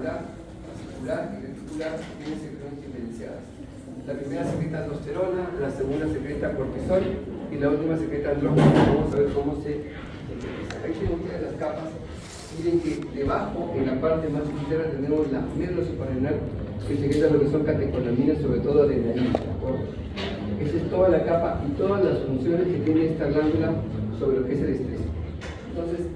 auricular, vesicular y reticular tienen secreciones diferenciadas. La primera secreta aldosterona, la segunda secreta cortisol y la última secreta andrógeno. Vamos a ver cómo se sintetiza. Ahí tienen ustedes las capas. Miren que debajo, en la parte más interna, tenemos la médula suprarrenal que secreta lo que son catecolaminas, sobre todo adrenalina, ¿de acuerdo? Esa es toda la capa y todas las funciones que tiene esta glándula sobre lo que es el estrés. Entonces,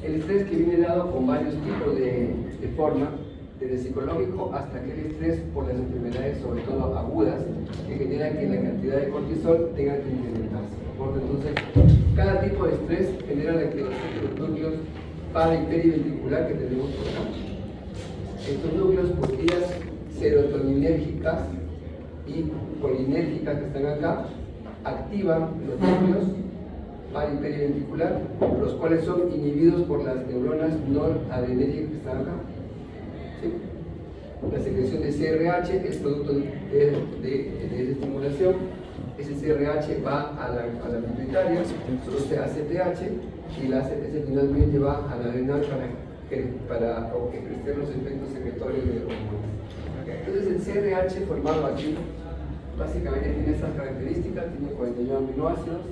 el estrés que viene dado con varios tipos de forma, desde psicológico hasta aquel estrés por las enfermedades, sobre todo agudas, que generan que la cantidad de cortisol tenga que incrementarse, ¿de acuerdo? Entonces, cada tipo de estrés genera la activación de los núcleos para y periventricular que tenemos por acá. Estos núcleos, por vías serotoninérgicas y colinérgicas que están acá, activan los núcleos para y periventricular, los cuales son inhibidos por las neuronas noradrenérgicas que están acá. ¿Sí? La secreción de CRH es producto de esa estimulación. Ese CRH va a la pituitaria, produce ACTH y la ACTH finalmente va a la adrenal para crecer los efectos secretorios de hormonas. Entonces el CRH formado aquí básicamente tiene estas características, tiene 41 aminoácidos,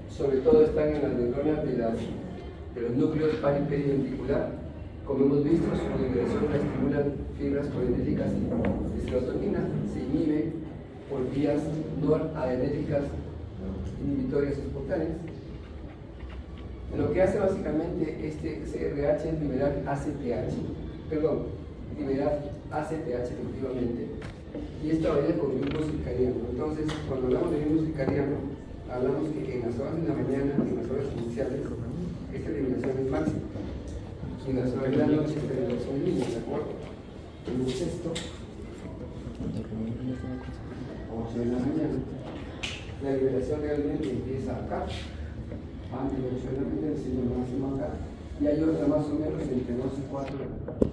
sobre todo están en las neuronas de los núcleos periventricular. Como hemos visto, su liberación la estimulan fibras colinérgicas y serotonina, se inhibe por vías noradrenérgicas inhibitorias espontáneas. Lo que hace básicamente este CRH es liberar liberar ACTH efectivamente, y esto varía con el ritmo circadiano. Entonces, cuando hablamos de ritmo circadiano, hablamos que en las horas de la mañana, en las horas iniciales, esta eliminación es máxima. Y en las horas de la noche esta liberación es mínima, ¿de acuerdo? En un sexto, o sea, en la mañana, la liberación realmente empieza acá, anticoncepcionalmente siendo máximo acá, y hay otra más o menos entre 2 y 4 de la tarde.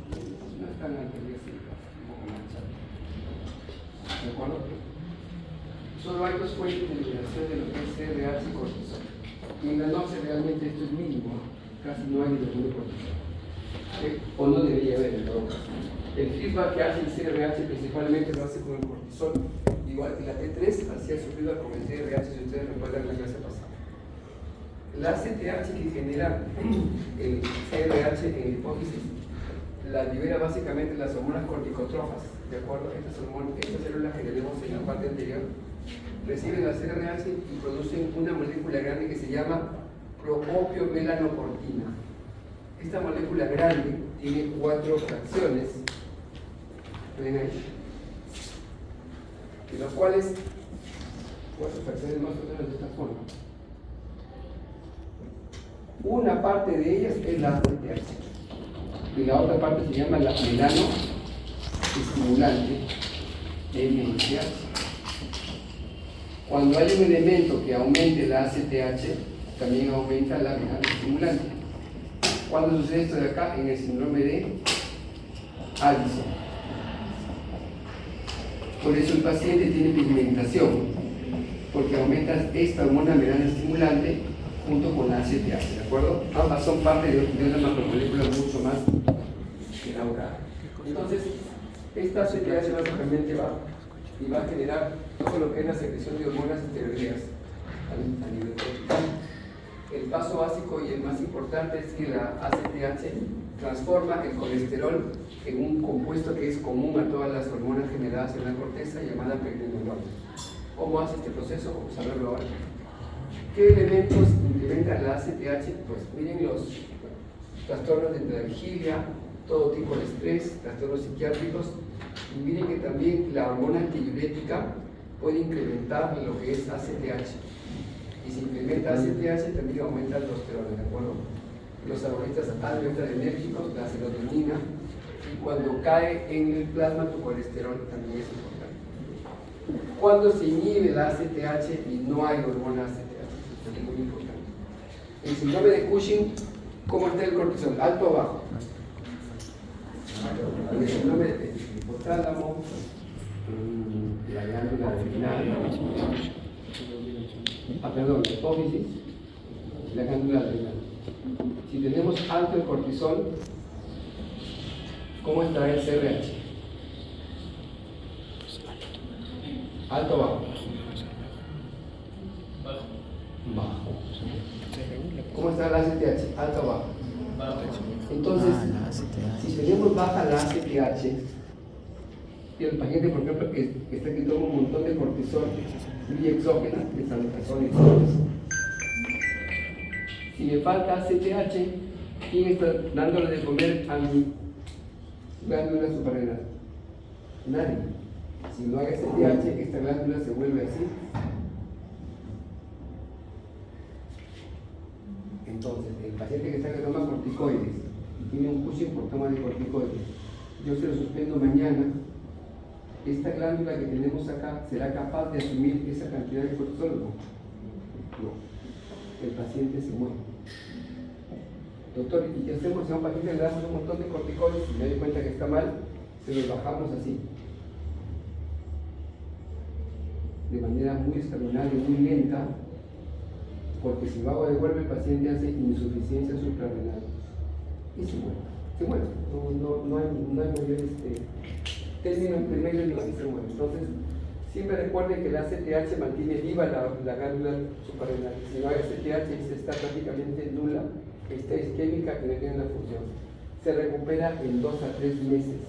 No es tan alta, un poco más alta. ¿De acuerdo? Solo hay dos fuentes de liberación de lo que es CRH y cortisol. Y en la noche realmente esto es mínimo, casi no hay liberación de cortisol. O no debería haber en todo caso. El feedback que hace el CRH principalmente lo hace con el cortisol, igual que la T3 hacía su feedback con el CRH, si ustedes recuerdan la clase pasada. La ACTH que genera el CRH en la hipófisis la libera básicamente las hormonas corticotrofas, ¿de acuerdo? Estas células que tenemos en la parte anterior reciben la CRH y producen una molécula grande que se llama proopiomelanocortina. Esta molécula grande tiene 4 fracciones, ven ahí, de las cuales 4 fracciones más o menos de esta forma. Una parte de ellas es la ACTH y la otra parte se llama la melano estimulante MSH. Cuando hay un elemento que aumente la ACTH, también aumenta la melano estimulante. ¿Cuándo sucede esto de acá? En el síndrome de Addison. Por eso el paciente tiene pigmentación, porque aumenta esta hormona melanoestimulante junto con la ACTH, ¿de acuerdo? Ambas son parte de una macromolécula mucho más elaborada. Entonces, esta ACTH básicamente va a generar todo lo que es la secreción de hormonas esteroideas a nivel corporal. El paso básico y el más importante es que la ACTH transforma el colesterol en un compuesto que es común a todas las hormonas generadas en la corteza llamada pregnenolona. ¿Cómo hace este proceso? Vamos a verlo ahora. ¿Qué elementos incrementan la ACTH? Pues miren los trastornos de la vigilia, todo tipo de estrés, trastornos psiquiátricos, y miren que también la hormona antidiurética puede incrementar lo que es ACTH. Y si incrementa ACTH también aumenta el aldosterona, ¿de acuerdo? Los agonistas adrenérgicos, la serotonina, y cuando cae en el plasma tu colesterol también es importante. Cuando se inhibe la ACTH y no hay hormona ACTH, es muy importante. El síndrome de Cushing, ¿cómo está el cortisol? ¿Alto o bajo? El síndrome de hipotálamo, la glándula adrenal, la hipófisis, la glándula adrenal. Si tenemos alto el cortisol, ¿Cómo está el CRH? ¿Alto o bajo? Bajo. ¿Cómo está la ACTH? ¿Alto o bajo? Entonces, si tenemos baja la ACTH, y el paciente, por ejemplo, que está aquí toma un montón de cortisol, vía exógena, desalentazol y exógenas. Si me falta ACTH, ¿quién está dándole de comer a mi glándula suprarrenal? Nadie. Si no hay ACTH, esta glándula se vuelve así. Entonces, el paciente que toma corticoides y tiene un Cushing por toma de corticoides, yo se lo suspendo mañana, esta glándula que tenemos acá será capaz de asumir esa cantidad de cortisol. No. El paciente se muere. Doctor, ¿y qué hacemos si a un paciente le damos un montón de corticoides y me doy cuenta que está mal? Se los bajamos así, de manera muy extraordinaria y muy lenta, porque si lo hago de vuelta el paciente hace insuficiencia suprarrenal y se muere. Se muere. No hay mayores términos intermedios ni que se muere. Entonces, siempre recuerden que la ACTH mantiene viva la glándula suprarrenal. Si no hay ACTH, se está prácticamente nula, está isquémica y no tiene la función. Se recupera en 2 a 3 meses.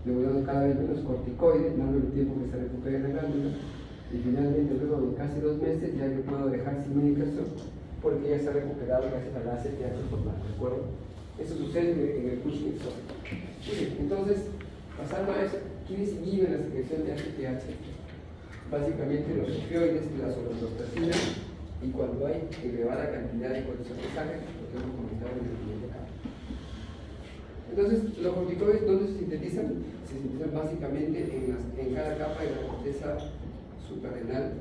Le voy dando cada vez menos corticoides, dándole el tiempo que se recupere la glándula. Y finalmente, luego de casi 2 meses, ya yo puedo dejar sin medicación porque ya se ha recuperado gracias a la ACTH formal, ¿de acuerdo? Eso sucede en el Cushing exógeno. Entonces, pasando a eso, ¿quiénes inhiben la secreción de ACTH? Básicamente los opioides y las orostatina, y cuando hay elevada cantidad de cortisol de sangre, lo que hemos comentado en el siguiente caso. Entonces, los corticoides, ¿dónde se sintetizan? Se sintetizan básicamente en cada capa de la corteza suprarrenal.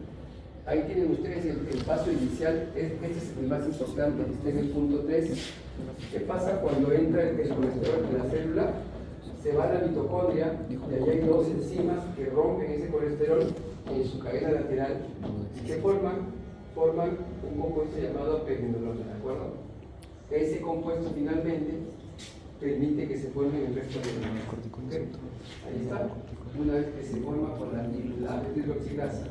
Ahí tienen ustedes el paso inicial, este es el más importante, está en el punto 3. ¿Qué pasa cuando entra el colesterol en la célula? Se va a la mitocondria y allí hay 2 enzimas que rompen ese colesterol en su cadena lateral. ¿Qué forman? Forman un compuesto llamado pregnenolona, ¿de acuerdo? Ese compuesto finalmente permite que se formen el resto de los corticos. Ahí está. Una vez que se forma por la hidroxilasa,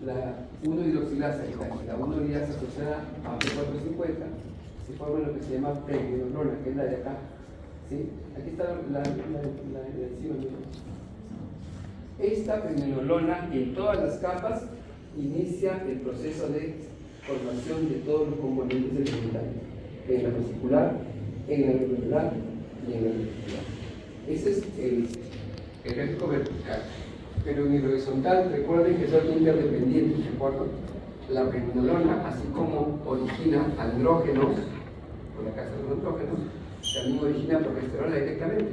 la 1-hidroxilasa y la 1-hidroxilasa asociada a P450, se forma lo que se llama pregnenolona, que es la de acá. ¿Sí? Aquí está la enzima. Esta pregnenolona en todas las capas inicia el proceso de formación de todos los componentes del sanitario, en la vesicular, en la glomerular y en la reticular. Ese es el gráfico vertical. Pero en el horizontal, recuerden que son interdependientes, ¿de acuerdo? La pregnenolona, así como origina andrógenos, por la casa de los andrógenos, también origina progesterona directamente.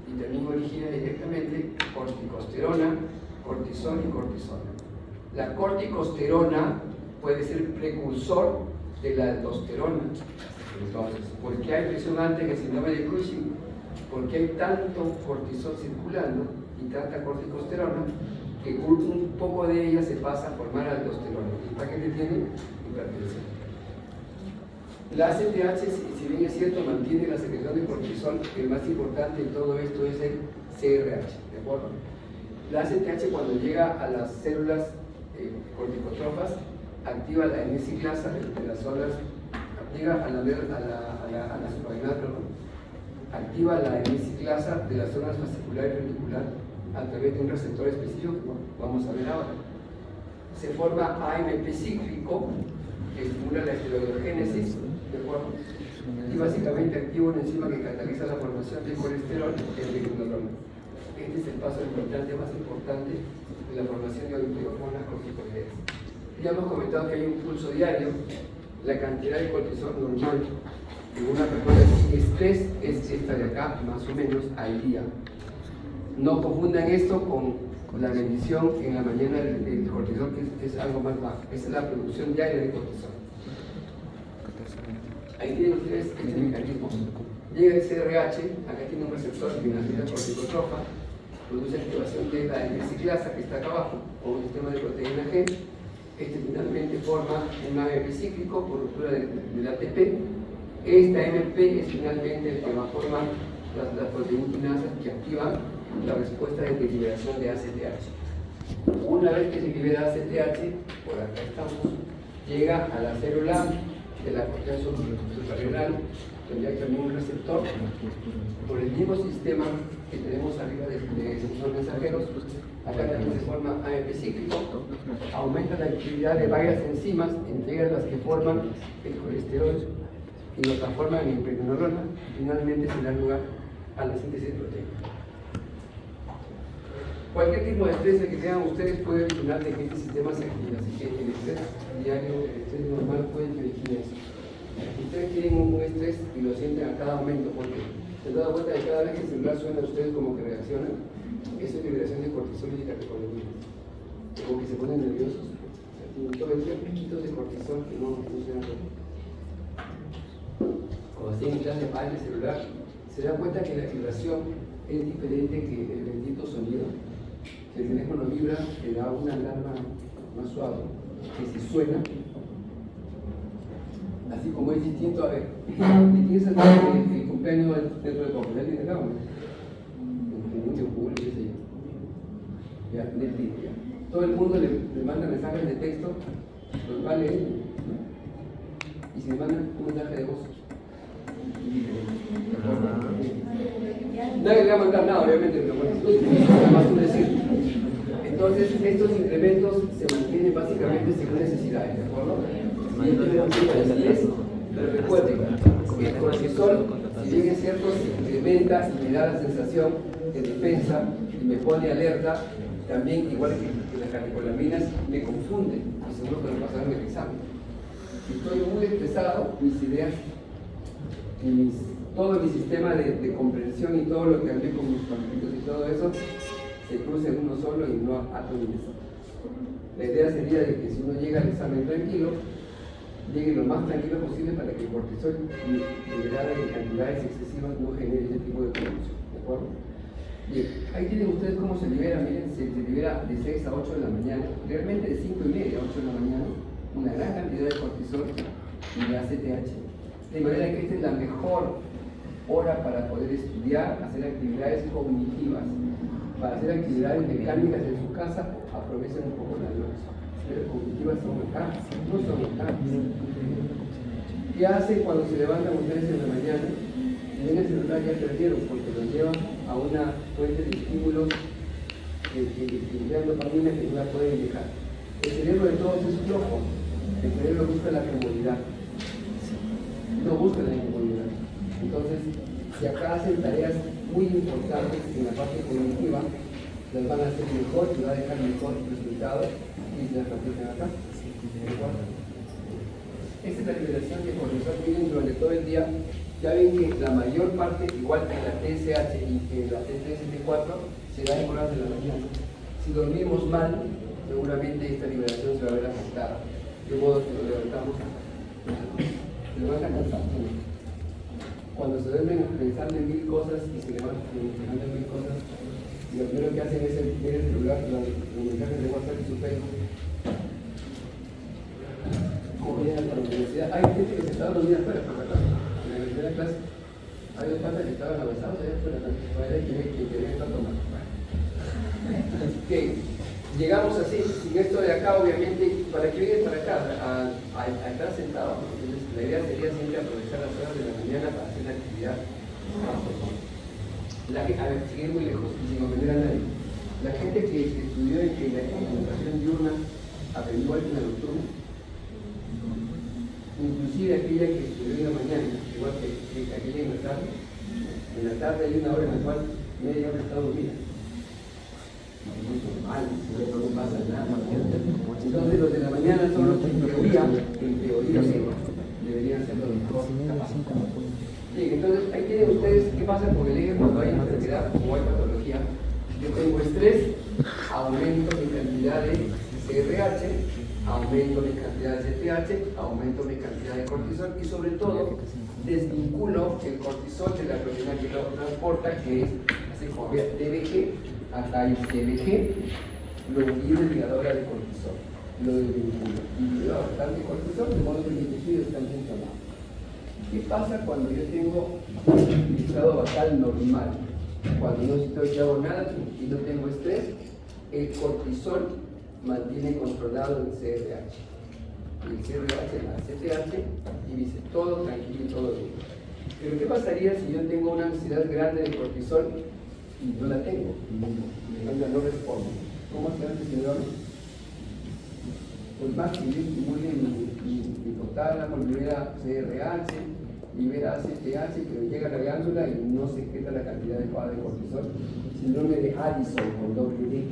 Y también origina directamente corticosterona, cortisol y cortisona. La corticosterona puede ser precursor de la aldosterona. Entonces, ¿por qué hay presión alta en el síndrome de Cushing? Porque hay tanto cortisol circulando y tanta corticosterona que un poco de ella se pasa a formar aldosterona. ¿Y para qué tiene? Hipertensión. La ACTH, si bien es cierto, mantiene la secreción de cortisol, el más importante de todo esto es el CRH, ¿de acuerdo? La ACTH, cuando llega a las células corticotrofas, activa la N-ciclasa de las zonas, llega a la suprarrenal, activa la N-ciclasa de las zonas fascicular y reticular a través de un receptor específico que vamos a ver ahora. Se forma AMP cíclico que estimula la esteroidogénesis, ¿de acuerdo? Y básicamente activa una enzima que cataliza la formación de colesterol en pregnenolona. Este es el paso importante, más importante de la formación de hormonas corticoideas. Ya hemos comentado que hay un pulso diario, la cantidad de cortisol normal en una persona sin estrés es esta de acá, más o menos al día. No confundan esto con la medición en la mañana del cortisol, que es algo más bajo. Esa es la producción diaria de cortisol. Ahí tienen ustedes este mecanismo. Llega el CRH, acá tiene un receptor que inactiva corticotrofa, produce activación de la N-ciclasa que está acá abajo, o un sistema de proteína G. Este finalmente forma un AMP cíclico por ruptura del ATP. Esta AMP es finalmente el que va a formar las proteínas que activan la respuesta de liberación de ACTH. Una vez que se libera ACTH, por acá estamos, llega a la célula de la corteza suprarrenal, donde hay también un receptor, por el mismo sistema que tenemos arriba de sensores mensajeros. Acá también se forma AMP cíclico, aumenta la actividad de varias enzimas, entre ellas las que forman el colesterol y lo transforman en pregnenolona, y finalmente se da lugar a la síntesis de proteínas. Cualquier tipo de estrés que tengan ustedes puede originar de que este sistema se active, así que el estrés diario, el estrés normal puede originar eso. Ustedes tienen un estrés y lo sienten a cada momento, porque se han dado cuenta de que cada vez que el celular suena a ustedes como que reaccionan, eso es liberación de cortisol y de catecolaminas, como que se ponen nerviosos, tienen todo el día piquitos de cortisol que no funcionan bien. Cuando estén en clase de el celular, se dan cuenta que la vibración es diferente que el bendito sonido. Si el teléfono vibra, te da una alarma más suave, que si suena, así como es distinto, a ver, tienes el cumpleaños dentro de poco, ¿ya tiene acá o no? En de julio, qué sé yo. Ya, netito, ya. Todo el mundo le manda mensajes de texto, los va a leer, ¿no? Y si le mandan un mensaje de voz, nadie le va a mandar nada, obviamente, pero bueno, es más un decir. Entonces, estos incrementos se mantienen básicamente según necesidades, ¿de acuerdo? Si yo tengo un tipo de estrés, pero recuerden, el cortisol, si bien es cierto, se incrementa y me da la sensación de defensa y me pone alerta, también, igual que las catecolaminas, me confunden, y seguro que lo pasaron en el examen. Si estoy muy estresado, mis ideas y todo mi sistema de comprensión y todo lo que hablé con mis papitos y todo eso se cruza en uno solo y no atomiza. La idea sería de que si uno llega al examen tranquilo, llegue lo más tranquilo posible para que el cortisol liberado en cantidades excesivas no genere ese tipo de confusión. ¿De acuerdo? Bien, ahí tienen ustedes cómo se libera. Miren, se libera de 6 a 8 de la mañana, realmente de 5 y media a 8 de la mañana, una gran cantidad de cortisol y de ACTH. De manera que esta es la mejor hora para poder estudiar, hacer actividades cognitivas. Para hacer actividades mecánicas en su casa, aprovechen un poco la noche. Pero cognitivas son mecánicas, no son mecánicas. ¿Qué hacen cuando se levantan ustedes en la mañana? Si ven el celular ya perdieron, porque los llevan a una fuente de estímulos que dan dopamina que no la pueden dejar. El cerebro de todos es flojo. El cerebro busca la comodidad. No busca la incomodidad. Entonces, si acá hacen tareas muy importantes en la parte cognitiva, las van a hacer mejor y va a dejar mejor resultados y se las aplican acá. Esta es la liberación de cortisol que viene durante todo el día. Ya ven que la mayor parte, igual que en la TSH y que en la T3-T4, se da en horas de la mañana. Si dormimos mal, seguramente esta liberación se va a ver afectada. De modo que nos levantamos, se levantan cansados. Cuando se duermen pensando en 1000 cosas y se levantan pensando en 1000 cosas, y lo primero que hacen es ver el celular, los mensajes de WhatsApp y su Facebook. Como vienen a la universidad, hay gente que se está dormida afuera, por acá. En la primera clase, hay dos patas que estaban avanzados allá afuera, para que querían estar tomando. Okay. Llegamos así, sin esto de acá, obviamente, para que vengan para acá, a estar sentados. Entonces, la idea sería siempre aprovechar las horas de la mañana para hacer la actividad. A ver, seguir muy lejos, sin ofender a nadie. La gente que estudió en la educación diurna aprendió igual que en la nocturna. Inclusive aquella que estudió en la mañana, igual que aquella en la tarde. En la tarde hay una hora en la cual media hora está dormida. Normal, no pasa nada. Entonces los de la mañana son los que en teoría sí, deberían ser los mejor capaces. Bien, entonces ahí tienen ustedes qué pasa con el eje cuando hay enfermedad o hay patología. Yo tengo estrés, aumento mi cantidad de CRH, aumento mi cantidad de CTH, aumento mi cantidad de cortisol y sobre todo desvinculo el cortisol de la proteína que lo transporta, que es así como vea TBG. Acá hay TBG, lo divide ligadora de cortisol, lo desvinculo, inhibidor de cortisol, de modo que mis tejidos están funcionando. ¿Qué pasa cuando yo tengo un estado basal normal? Cuando no estoy hago nada y no tengo estrés, el cortisol mantiene controlado el CRH. El CRH la CTH y dice todo tranquilo y todo bien. Pero ¿qué pasaría si yo tengo una necesidad grande de cortisol y no la tengo? No respondo. ¿Cómo se hace, señor? Pues más que yo estimule mi hipotálamo, libera CRH, libera CTH, pero llega a la glándula y no se quita la cantidad adecuada de cortisol. Síndrome de Addison con doble D.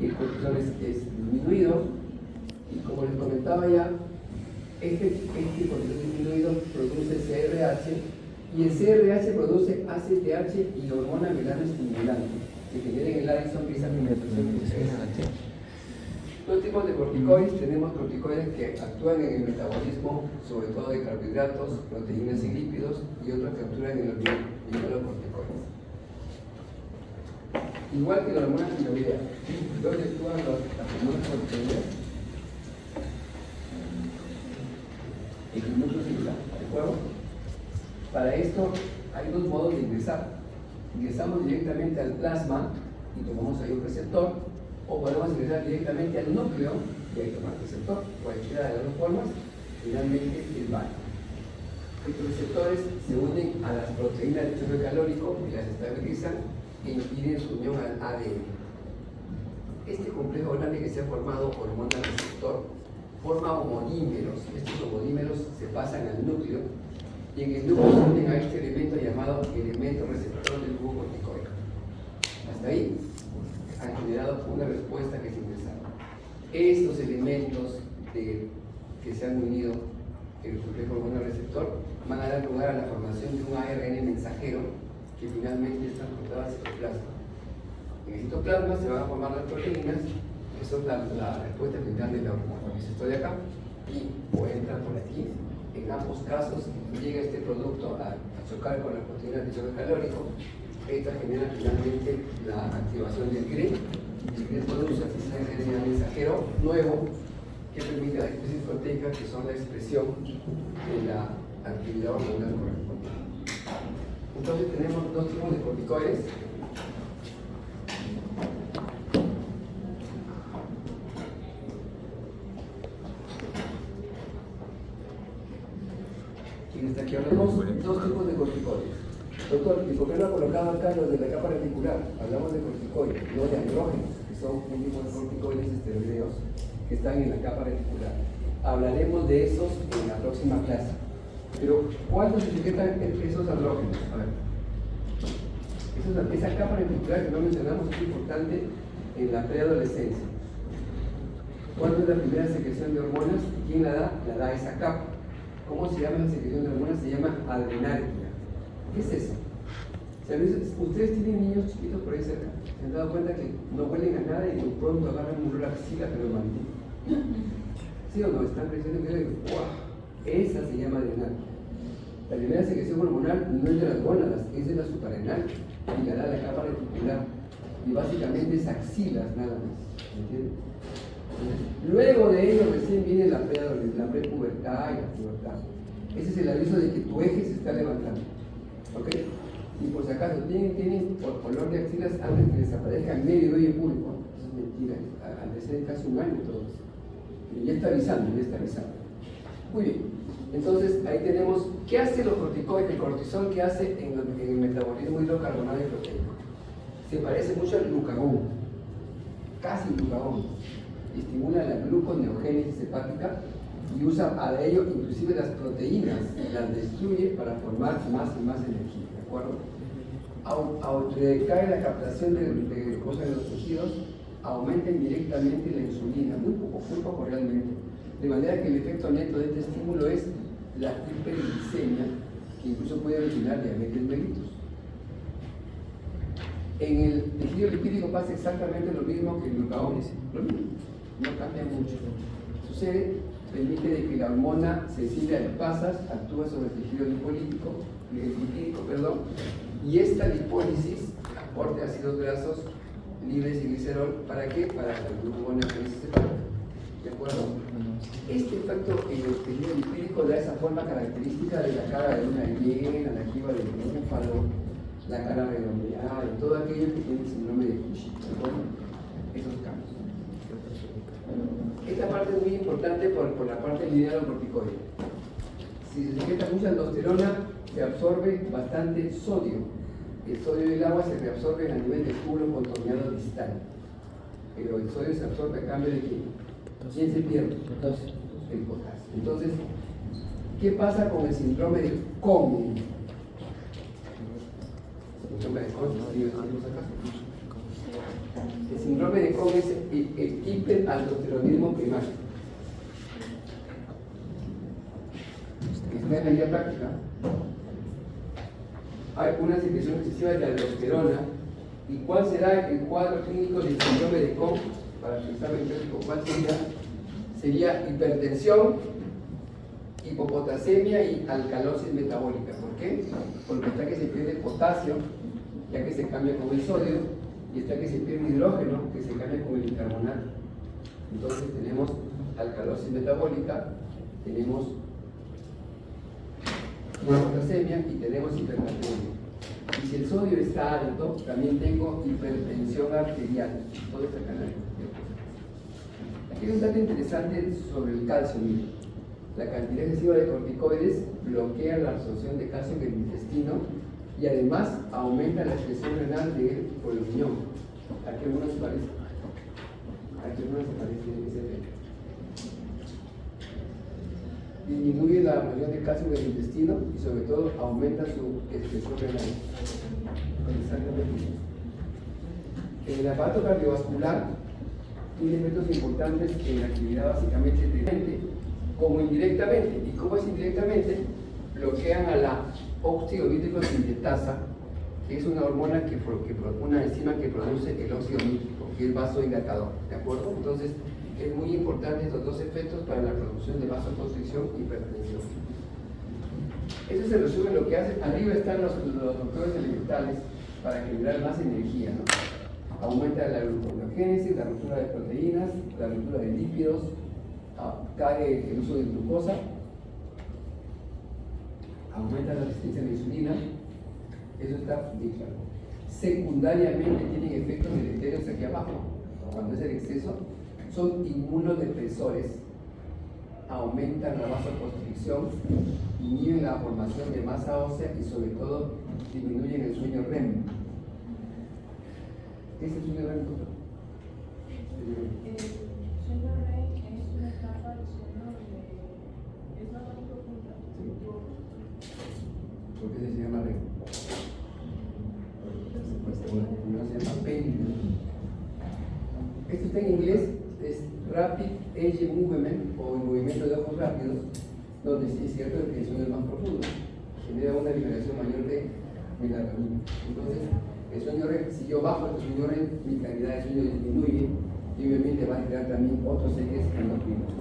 El cortisol es disminuido y como les comentaba ya, este cortisol disminuido produce CRH y el CRH produce ACTH y hormona melanoestimulante que genera en el Addison esa alimentación que ustedes hacen. Dos tipos de corticoides. Tenemos corticoides que actúan en el metabolismo, sobre todo de carbohidratos, proteínas y lípidos, y otros que actúan en los mineralocorticoides. Igual que la hormona tiroidea. ¿Dónde actúan las hormonas corticoides? En el núcleo celular, ¿de acuerdo? Para esto hay dos modos de ingresar. Ingresamos directamente al plasma y tomamos ahí un receptor, o podemos ingresar directamente al núcleo y ahí tomar el receptor. Cualquiera de las dos formas, finalmente es válido. Estos receptores se unen a las proteínas de choque calórico y las estabilizan e impiden su unión al ADN. Este complejo grande que se ha formado hormona receptor forma homodímeros. Estos homodímeros se pasan al núcleo y en el núcleo se unen a este elemento llamado elemento receptor del glucocorticoide. Hasta ahí han generado una respuesta que es ingresada. Estos elementos que se han unido en el complejo hormona receptor van a dar lugar a la formación de un ARN mensajero que finalmente es transportado al citoplasma. En el citoplasma se van a formar las proteínas, que son la respuesta final de la hormona. Esto de acá y o entra por aquí. En ambos casos llega este producto a chocar con las proteínas de choque calórico. Esta genera finalmente la activación del GRIN. El GRIN produce un mensajero nuevo que permite la expresión proteica, que son la expresión de la actividad hormonal correspondiente. Entonces tenemos dos tipos de corticoides. ¿Quién está aquí? Hablamos dos tipos de corticoides. Doctor, ¿y por qué no ha colocado acá los de la capa reticular? Hablamos de corticoides, no de andrógenos, que son un tipo de corticoides esteroideos que están en la capa reticular. Hablaremos de esos en la próxima clase. Pero, ¿cuándo se etiquetan esos andrógenos? A ver. Esa capa reticular que no mencionamos es importante en la preadolescencia. ¿Cuándo es la primera secreción de hormonas? ¿Quién la da? La da esa capa. ¿Cómo se llama la secreción de hormonas? Se llama adrenarquia. ¿Qué es eso? Ustedes tienen niños chiquitos por ahí cerca. ¿Se han dado cuenta que no huelen a nada y de pronto agarran un olor a axila pero maldito? ¿Sí o no? Están creciendo que ¡guau! Esa se llama adrenarquia. La primera secreción hormonal no es de las gónadas, es de la suprarrenal y la da la capa reticular. Y básicamente es axilas nada más. ¿Entiendes? Luego de ello recién viene la prepubertad y la pubertad. Ese es el aviso de que tu eje se está levantando. ¿Ok? Y por si acaso tienen olor de axilas antes que les aparezca en medio vello público. Eso es mentira, al ser casi un año todo eso. Pero ya está avisando. Muy bien. Entonces ahí tenemos, ¿qué hace los corticoides? El cortisol, ¿qué hace en el metabolismo hidrocarbonato y proteico? Se parece mucho al glucagón, casi glucagón. Estimula la gluconeogénesis hepática y usa a ello inclusive las proteínas, las destruye para formar más y más energía, ¿de acuerdo? Cae la captación de glucosa en los tejidos, aumenta indirectamente la insulina, muy poco realmente, de manera que el efecto neto de este estímulo es la hiperglicemia, que incluso puede originar diabetes mellitus. En el tejido lipídico pasa exactamente lo mismo que el glucagón, lo mismo, no cambia mucho. Sucede, permite de que la hormona sensible a lipasas actúa sobre el tejido lipídico, y esta lipólisis aporte ácidos grasos libres y glicerol, ¿para qué? Para la gluconeogénesis hepática. ¿De acuerdo? Este efecto lipídico da esa forma característica de la cara de una hiena, la jiba del búfalo, la cara redondeada, y todo aquello que tiene síndrome de Cushing. ¿De acuerdo? Esos cambios. Esta parte es muy importante por la parte lineal corticoide. Si se secreta mucha aldosterona, se absorbe bastante sodio. El sodio del agua se reabsorbe a nivel de culo contorneado distal. Pero el sodio se absorbe a cambio de ¿quién se pierde? El potasio. Entonces, ¿qué pasa con el síndrome de Cohn? El síndrome de Cohn es el hiperaldosteronismo primario. Está en la guía práctica. Hay una secreción excesiva de aldosterona. ¿Y cuál será el cuadro clínico del síndrome de Cohn? Para el examen clínico, ¿cuál sería? Sería hipertensión, hipopotasemia y alcalosis metabólica. ¿Por qué? Porque está que se pierde potasio, ya que se cambia con el sodio, y está que se pierde hidrógeno, que se cambia con el bicarbonato. Entonces tenemos alcalosis metabólica, tenemos hipopotasemia y tenemos hipertensión. Y si el sodio está alto, también tengo hipertensión arterial. Todo este canal. Aquí hay un dato interesante sobre el calcio. Mire. La cantidad excesiva de corticoides bloquea la absorción de calcio en el intestino y además aumenta la excreción renal del riñón. ¿A qué uno se parece? ¿A qué uno se parece ese efecto? Disminuye la absorción de calcio en el intestino y sobre todo aumenta su excreción renal. Exactamente. En el aparato cardiovascular tiene efectos importantes en la actividad básicamente directamente como indirectamente. ¿Y cómo es indirectamente? Bloquean a la óxido-nítrico sintetasa, que es una hormona una enzima que produce el óxido nítrico, que es vasodilatador, ¿de acuerdo? Entonces, es muy importante estos dos efectos para la producción de vasoconstricción y hipertensión. Eso se resume en lo que hace. Arriba están los factores elementales para generar más energía, ¿no? Aumenta la gluconeogénesis, la ruptura de proteínas, la ruptura de lípidos, cae el uso de glucosa, aumenta la resistencia a la insulina, eso está bien claro. Secundariamente tienen efectos deleterios aquí abajo, cuando es el exceso, son inmunodepresores, aumentan la vasoconstricción, inhiben la formación de masa ósea y sobre todo disminuyen el sueño REM. ¿Qué es el sueño REM? El sueño REM es una etapa de sueño es la más profunda. ¿Por qué se llama REM? No se llama PEN. Esto está en inglés, es Rapid Eye Movement o el movimiento de ojos rápidos, donde sí es cierto que el sueño es más profundo, genera una liberación mayor de melatonina. Entonces, el sueño REM, si yo bajo el sueño REM, mi calidad de sueño disminuye y obviamente va a generar también otros ejes endocrinos.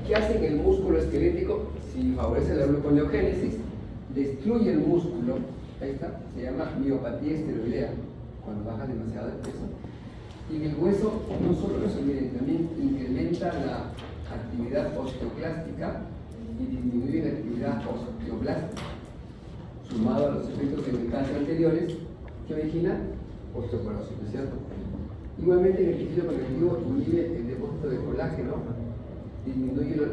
¿Qué hace en el músculo esquelético? Si favorece la gluconeogénesis, destruye el músculo, ahí está, se llama miopatía esteroidea, cuando baja demasiado el peso. Y en el hueso no solo resuelve, también incrementa la actividad osteoclástica y disminuye la actividad osteoblástica, sumado a los efectos en el cáncer anteriores que origina osteoporosis, ¿no es cierto? Igualmente en el tejido conectivo inhibe el depósito de colágeno, disminuye los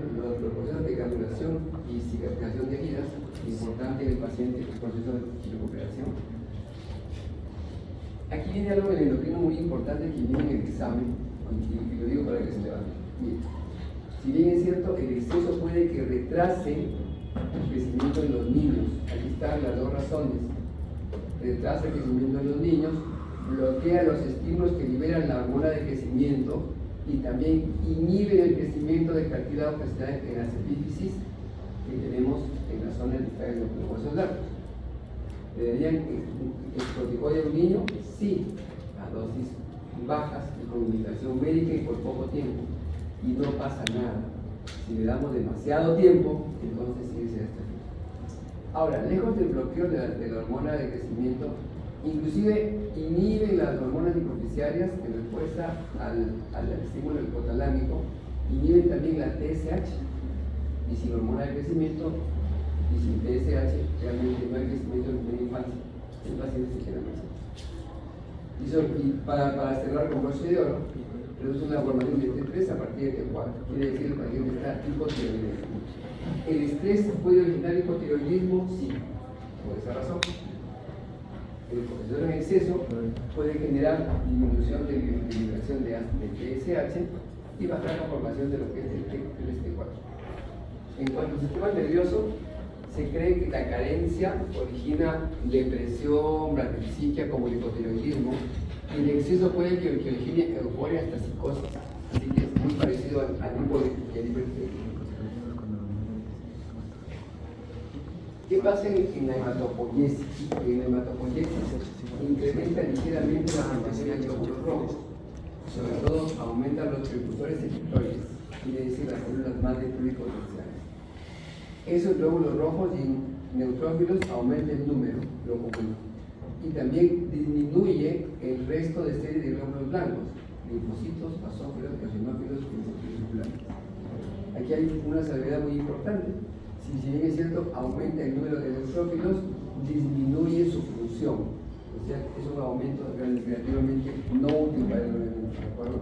procesos de granulación y cicatrización de heridas, importante en el paciente en el proceso de recuperación. Aquí viene algo del endocrino muy importante que viene en el examen, y lo digo para que se levante. Mira, si bien es cierto, el exceso puede que retrase el crecimiento de los niños. Aquí están las dos razones. Retrasa el crecimiento de los niños, bloquea los estímulos que liberan la hormona de crecimiento y también inhibe el crecimiento de cartílago que está en las epífisis que tenemos en la zona distal de los huesos largos. ¿Deberían el corticoide a un niño? Sí, a dosis bajas y con indicación médica y por poco tiempo. Y no pasa nada. Si le damos demasiado tiempo, entonces sí se está. Ahora, lejos del bloqueo de la hormona de crecimiento, Inclusive inhiben las hormonas hipoficiarias en respuesta al estímulo hipotalámico, inhiben también la TSH, y sin hormona de crecimiento y sin TSH realmente no hay crecimiento en la infancia, el paciente se queda más. Y para cerrar con broche de oro, produce una formación de T3 a partir de T4, quiere decir que el paciente está hipotiroidismo. ¿El estrés puede originar hipotiroidismo? Sí, por esa razón. El cortisol en exceso puede generar disminución de liberación de TSH y bajar la formación de lo que es el T3-T4. En cuanto al sistema nervioso, se cree que la carencia origina depresión, bradicardia como el hipotiroidismo, y el exceso puede que origine euforia hasta psicosis. Así que es muy parecido al hipotiroidismo. ¿Qué pasa en la hematopoiesis? En la hematopoiesis incrementa ligeramente la formación de glóbulos rojos, sobre todo aumenta los precursores efectores, quiere decir las células madre pluripotenciales. Esos glóbulos rojos y neutrófilos aumenta el número, lo común, y también disminuye el resto de serie de glóbulos blancos, linfocitos, basófilos, eosinófilos y linfocitos blancos. Aquí hay una salvedad muy importante. Si bien es cierto, aumenta el número de neutrófilos, disminuye su función. O sea, es un aumento relativamente no útil para el organismo, ¿de acuerdo?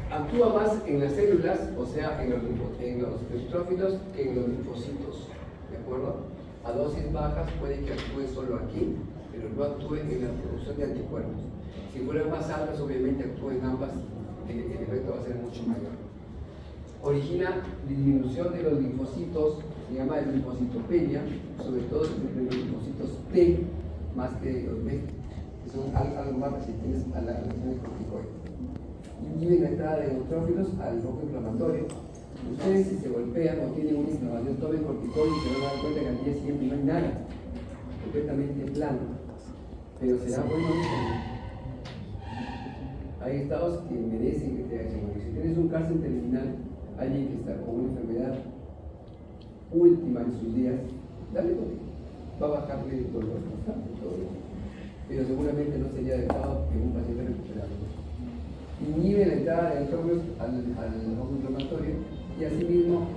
Actúa más en las células, o sea, en los neutrófilos que en los linfocitos, ¿de acuerdo? A dosis bajas puede que actúe solo aquí, pero no actúe en la producción de anticuerpos. Si fueran más altas, obviamente actúa en ambas, el efecto va a ser mucho mayor. Origina disminución de los linfocitos, se llama linfocitopenia, sobre todo de los linfocitos T más que de los B, que son algo más resistentes a la acción de corticoides. Inhiben la entrada de neutrófilos al foco inflamatorio. Ustedes, si se golpean o tienen una inflamación, tomen corticoides y se van a dar cuenta que al día siguiente no hay nada, completamente plano, pero será bueno. Hay estados que merecen que te hagan. Si tienes un cáncer terminal, alguien que está con una enfermedad última en sus días, dale todo. Va a bajarle el dolor bastante, todo eso. Pero seguramente no sería adecuado en un paciente recuperado. Inhibe la entrada de neutrófilos al foco inflamatorio y asimismo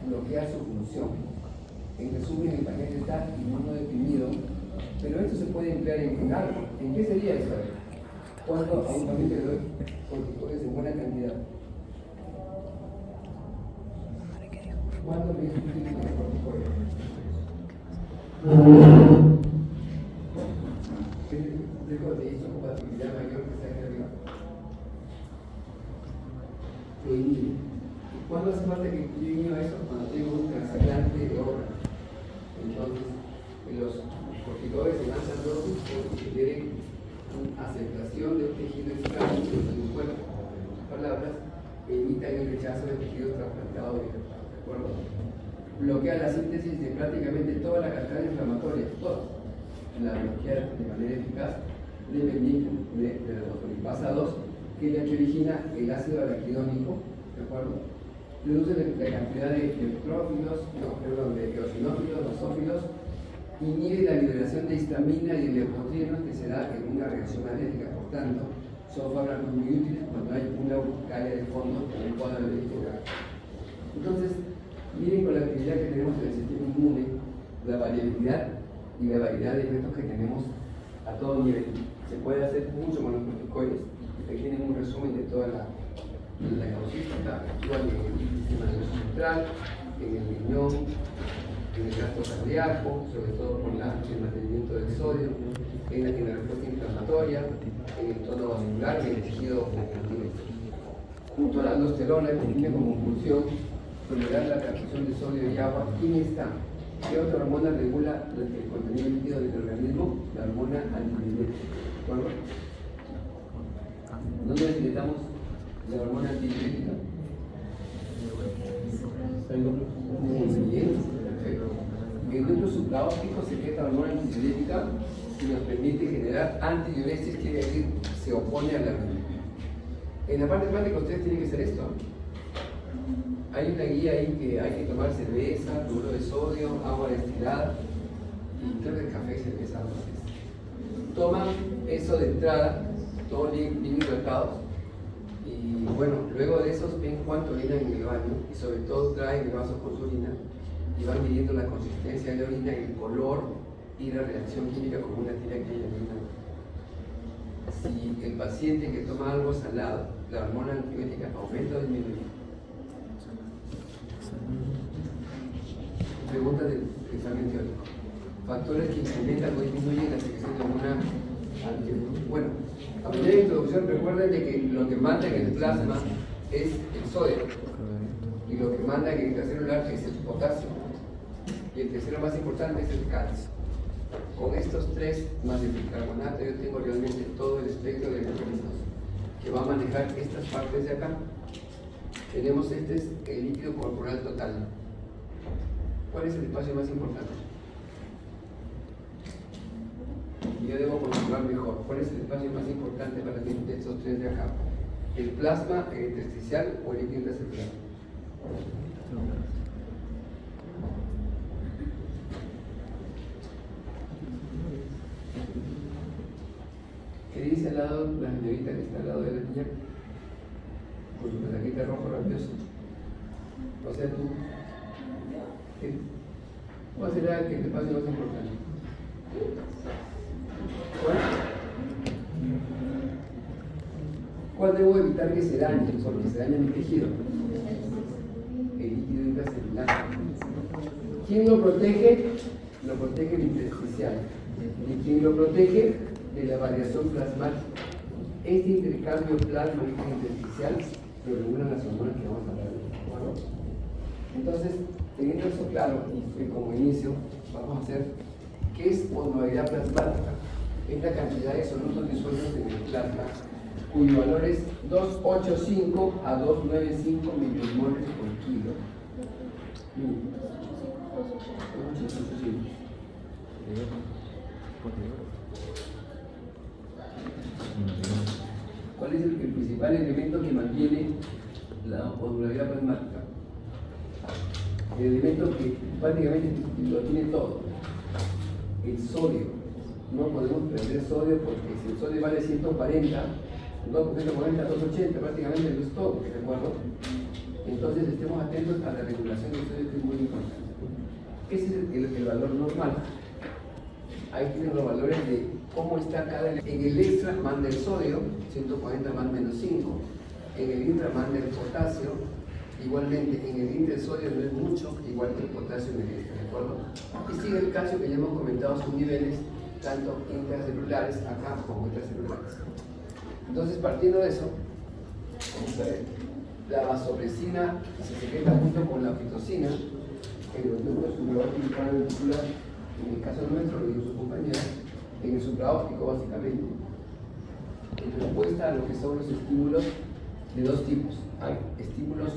bloquea su función. En resumen, el paciente está inmunodeprimido, pero esto se puede emplear en algo. ¿En qué sería eso? Cuando a un paciente le doy corticoides en buena cantidad. ¿Cuándo me utilizo los corticoides? ¿Qué tipo de histocompatibilidad mayor que está aquí arriba? Lo inhibe. ¿Cuándo hace falta que yo inhiba eso? Cuando tengo un trasplante de órgano. Entonces, los corticoides se lanzan dosis porque quieren aceptación de un tejido extraño en un cuerpo. En palabras, evitan el rechazo de tejidos trasplantados, ¿de acuerdo? Bloquea la síntesis de prácticamente toda la cascada inflamatoria, toda. La bloquea de manera eficaz, dependiente de la fosfolipasa 2, que es la que origina el ácido araquidónico, ¿de acuerdo? Reduce la cantidad de de eosinófilos, basófilos, inhibe la liberación de histamina y de leucotrienos que se da en una reacción alérgica. Por tanto, son fármacos muy útiles cuando hay una urticaria de fondo o un cuadro alérgico grave. Entonces, miren con la actividad que tenemos en el sistema inmune, la variabilidad y la variedad de efectos que tenemos a todo nivel. Se puede hacer mucho con los corticoides. Aquí tienen un resumen de toda la causística. Actúan en el sistema nervioso central, en el riñón, en el gasto cardíaco, sobre todo por el mantenimiento del sodio, en la respuesta inflamatoria, en el tono vascular y en el tejido conjuntivo. Junto a la aldosterona, que tiene como función tolerar la transfusión de sodio y agua, ¿quién está? ¿Qué otra hormona regula el contenido líquido del organismo? La hormona antidiurética. ¿De acuerdo? ¿Dónde necesitamos la hormona antidiurética? Muy bien, perfecto. En el núcleo supraóptico secreta la hormona antidiurética que nos permite generar antidiuresis, quiere decir se opone a la orina. En la parte práctica ustedes tienen que hacer esto. Hay una guía ahí que hay que tomar cerveza, cloruro de sodio, agua destilada, y filtro de café y cerveza. Toman eso de entrada, todos bien hidratados, y bueno, luego de eso ven cuánto orinan en el baño y sobre todo traen el vaso con su orina y van midiendo la consistencia de la orina, el color y la reacción química como una tira que hay en la orina. Si el paciente que toma algo salado, la hormona antibiótica aumenta o disminuye. Pregunta del examen teórico. Factores que incrementan o disminuyen la secreción de hormona antibiótica. Bueno, a manera de introducción, recuerden de que lo que manda en el plasma es el sodio y lo que manda en el intracelular es el potasio y el tercero más importante es el calcio. Con estos tres más el bicarbonato yo tengo realmente todo el espectro de microorganismos que va a manejar estas partes de acá. Tenemos este es el líquido corporal total. ¿Cuál es el espacio más importante? Y yo debo controlar mejor. ¿Cuál es el espacio más importante para mí de estos tres de acá? ¿El plasma, el intersticial o el líquido intracelular? ¿Qué dice al lado la señorita que está al lado de la niña? Con su mensaje rojo rabioso. O sea, tú. ¿Cuál será el espacio más importante? ¿Cuál debo evitar que se dañe? Porque se daña mi tejido. El líquido intracelular. ¿Quién lo protege? Lo protege el intersticial. ¿Y quién lo protege? De la variación plasmática. Este intercambio plasma-intersticial lo regulan las hormonas que vamos a hablar de. ¿Bueno? Entonces, teniendo eso claro, y como inicio, vamos a hacer qué es osmolaridad plasmática. Es la cantidad de solutos disueltos en el plasma, cuyo valor es 285 a 295 milimoles por kilo. ¿Cuál es el principal elemento que mantiene la osmolaridad plasmática? El elemento que prácticamente lo tiene todo, el sodio. No podemos perder sodio porque si el sodio vale 140, 240, 280, prácticamente lo es todo, ¿de acuerdo? Entonces estemos atentos a la regulación del sodio, que es muy importante. Ese es el valor normal. Ahí tienen los valores de cómo está cada elemento. En el extra manda el sodio, 140 más menos 5. En el intra manda el potasio. Igualmente, en el intra el sodio no es mucho, igual que el potasio en el extra, ¿de acuerdo? Y sigue el calcio que ya hemos comentado sus niveles, tanto intracelulares acá como intracelulares. Entonces, partiendo de eso, vamos a ver, la vasopresina se secreta junto con la oxitocina en los núcleos supraópticos paraventricular, en el caso nuestro, lo dijo su compañera, en el supraóptico básicamente, en respuesta a lo que son los estímulos de dos tipos. Hay estímulos